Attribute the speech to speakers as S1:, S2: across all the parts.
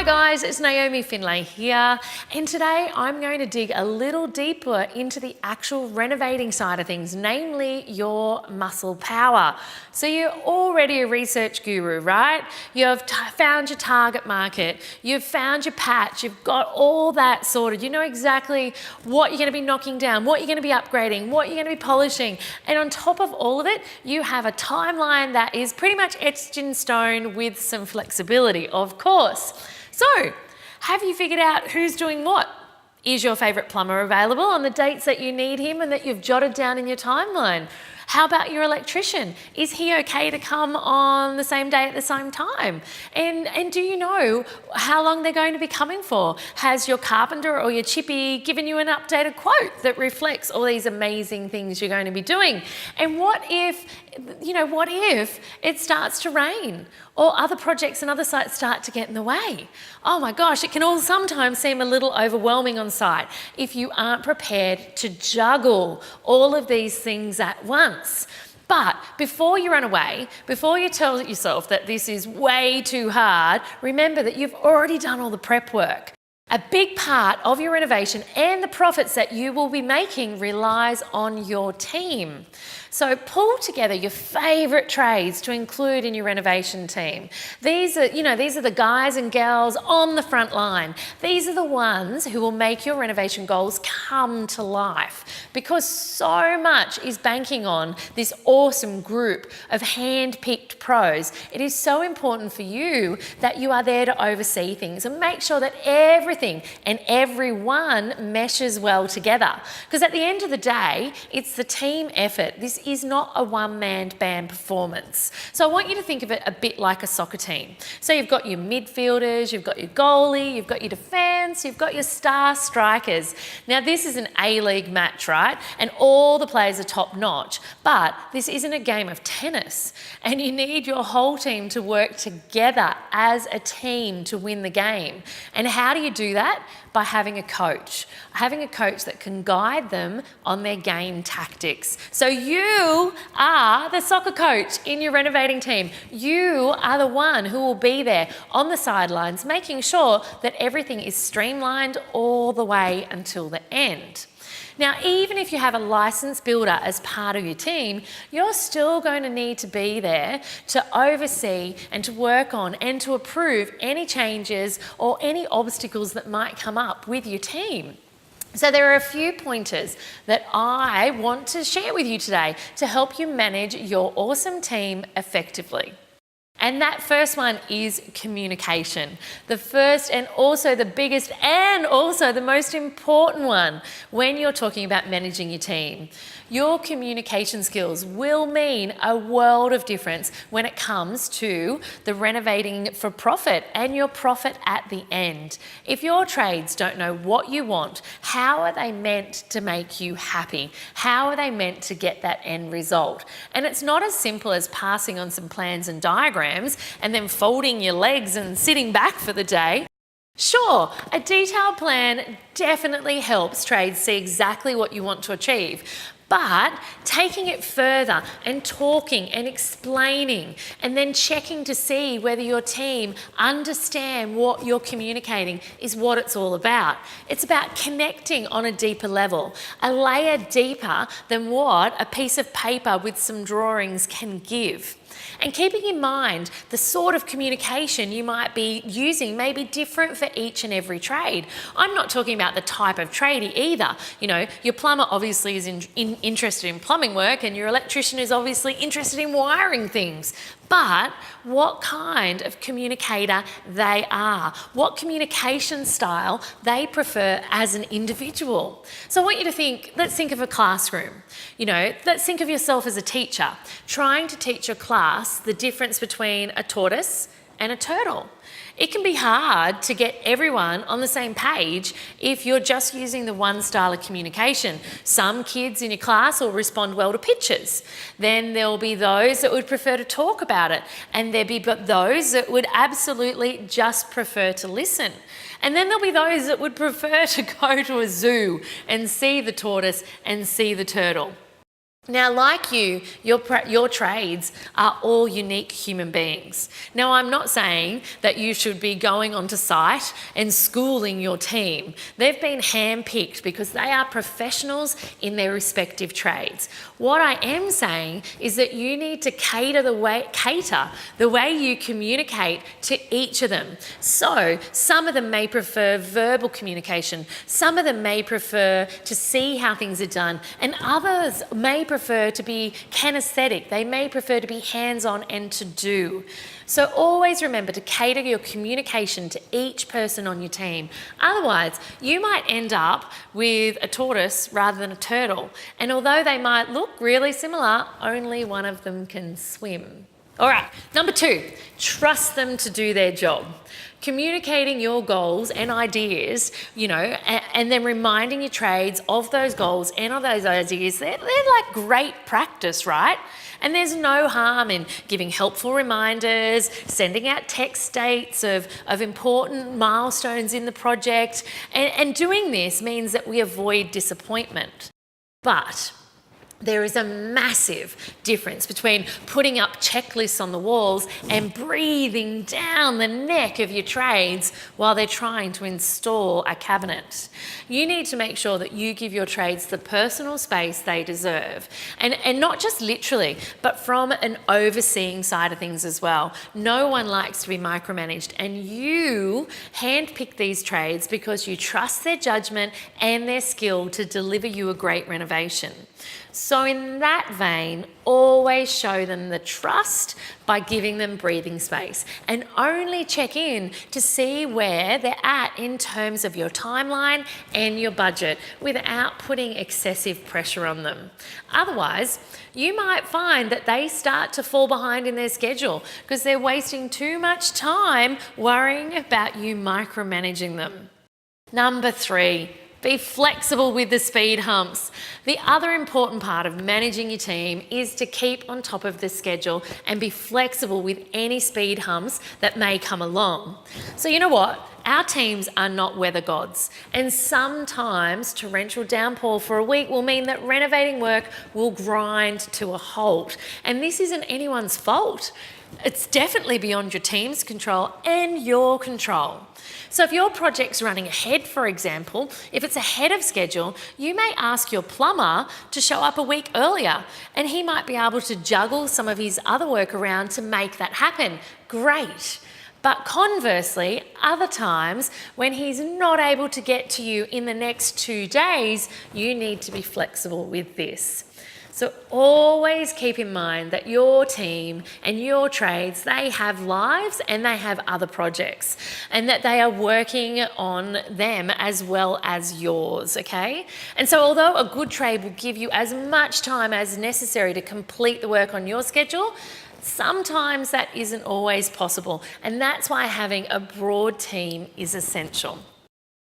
S1: guys, it's Naomi Finlay here, and today I'm going to dig a little deeper into the actual renovating side of things, namely your muscle power. So you're already a research guru, right? You've found your target market, you've found your patch, you've got all that sorted. You know exactly what you're going to be knocking down, what you're going to be upgrading, what you're going to be polishing, and on top of all of it, you have a timeline that is pretty much etched in stone with some flexibility, of course. So, have you figured out who's doing what? Is your favourite plumber available on the dates that you need him and that you've jotted down in your timeline? How about your electrician? Is he okay to come on the same day at the same time? And do you know how long they're going to be coming for? Has your carpenter or your chippy given you an updated quote that reflects all these amazing things you're going to be doing? And what if it starts to rain or other projects and other sites start to get in the way? Oh my gosh, it can all sometimes seem a little overwhelming on site if you aren't prepared to juggle all of these things at once. But before you run away, before you tell yourself that this is way too hard, remember that you've already done all the prep work. A big part of your renovation and the profits that you will be making relies on your team. So pull together your favourite trades to include in your renovation team. These are the guys and girls on the front line. These are the ones who will make your renovation goals come to life, because so much is banking on this awesome group of hand-picked pros. It is so important for you that you are there to oversee things and make sure that everything and everyone meshes well together. Because at the end of the day, it's the team effort. This is not a one-man band performance. So I want you to think of it a bit like a soccer team. So you've got your midfielders, you've got your goalie, you've got your defence, you've got your star strikers. Now this is an A-League match, right? And all the players are top-notch, but this isn't a game of tennis, and you need your whole team to work together as a team to win the game. And how do you do that? By having a coach that can guide them on their game tactics. So you are the soccer coach in your renovating team. You are the one who will be there on the sidelines, making sure that everything is streamlined all the way until the end. Now, even if you have a licensed builder as part of your team, you're still going to need to be there to oversee and to work on and to approve any changes or any obstacles that might come up with your team. So there are a few pointers that I want to share with you today to help you manage your awesome team effectively. And that first one is communication. The first and also the biggest and also the most important one when you're talking about managing your team. Your communication skills will mean a world of difference when it comes to the renovating for profit and your profit at the end. If your trades don't know what you want, how are they meant to make you happy? How are they meant to get that end result? And it's not as simple as passing on some plans and diagrams and then folding your legs and sitting back for the day. Sure, a detailed plan definitely helps trades see exactly what you want to achieve. But taking it further and talking and explaining and then checking to see whether your team understand what you're communicating is what it's all about. It's about connecting on a deeper level, a layer deeper than what a piece of paper with some drawings can give. And keeping in mind the sort of communication you might be using may be different for each and every trade. I'm not talking about the type of tradie either. You know, your plumber obviously is interested in plumbing work and your electrician is obviously interested in wiring things. But what kind of communicator they are, what communication style they prefer as an individual. So I want you to let's think of a classroom. Let's think of yourself as a teacher, trying to teach your class the difference between a tortoise and a turtle. It can be hard to get everyone on the same page if you're just using the one style of communication. Some kids in your class will respond well to pictures. Then there'll be those that would prefer to talk about it. And there'll be those that would absolutely just prefer to listen. And then there'll be those that would prefer to go to a zoo and see the tortoise and see the turtle. Now, like you, your trades are all unique human beings. Now, I'm not saying that you should be going onto site and schooling your team. They've been handpicked because they are professionals in their respective trades. What I am saying is that you need to cater the way you communicate to each of them. So, some of them may prefer verbal communication, some of them may prefer to see how things are done, and others may prefer to be kinesthetic. They may prefer to be hands-on and to do. So always remember to cater your communication to each person on your team. Otherwise, you might end up with a tortoise rather than a turtle. And although they might look really similar, only one of them can swim. All right, number 2, trust them to do their job. Communicating your goals and ideas, and then reminding your trades of those goals and of those ideas, they're like great practice, right? And there's no harm in giving helpful reminders, sending out text dates of important milestones in the project, and doing this means that we avoid disappointment. But there is a massive difference between putting up checklists on the walls and breathing down the neck of your trades while they're trying to install a cabinet. You need to make sure that you give your trades the personal space they deserve. And not just literally, but from an overseeing side of things as well. No one likes to be micromanaged, and you handpick these trades because you trust their judgment and their skill to deliver you a great renovation. So in that vein, always show them the trust by giving them breathing space, and only check in to see where they're at in terms of your timeline and your budget without putting excessive pressure on them. Otherwise, you might find that they start to fall behind in their schedule because they're wasting too much time worrying about you micromanaging them. Number 3, be flexible with the speed humps. The other important part of managing your team is to keep on top of the schedule and be flexible with any speed humps that may come along. So you know what? Our teams are not weather gods, and sometimes torrential downpour for a week will mean that renovating work will grind to a halt. And this isn't anyone's fault. It's definitely beyond your team's control and your control. So if your project's running ahead, for example, if it's ahead of schedule, you may ask your plumber to show up a week earlier, and he might be able to juggle some of his other work around to make that happen. Great. But conversely, other times when he's not able to get to you in the next 2 days, you need to be flexible with this. So always keep in mind that your team and your trades, they have lives and they have other projects, and that they are working on them as well as yours, okay? And so although a good trade will give you as much time as necessary to complete the work on your schedule, sometimes that isn't always possible, and that's why having a broad team is essential.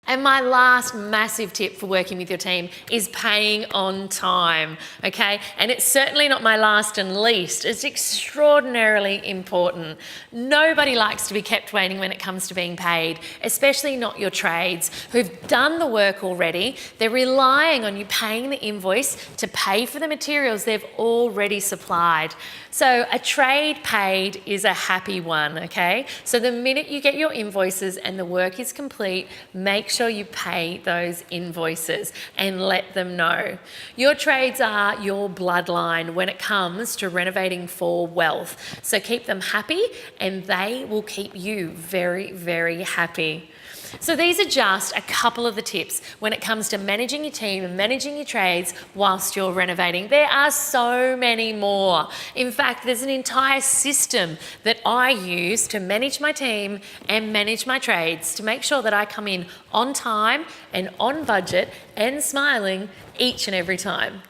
S1: And my last massive tip for working with your team is paying on time, okay? And it's certainly not my last and least. It's extraordinarily important. Nobody likes to be kept waiting when it comes to being paid, especially not your trades who've done the work already. They're relying on you paying the invoice to pay for the materials they've already supplied. So a trade paid is a happy one, okay? So the minute you get your invoices and the work is complete, make sure you pay those invoices and let them know. Your trades are your bloodline when it comes to renovating for wealth. So keep them happy and they will keep you very, very happy. So these are just a couple of the tips when it comes to managing your team and managing your trades whilst you're renovating. There are so many more. In fact, there's an entire system that I use to manage my team and manage my trades to make sure that I come in on time and on budget and smiling each and every time.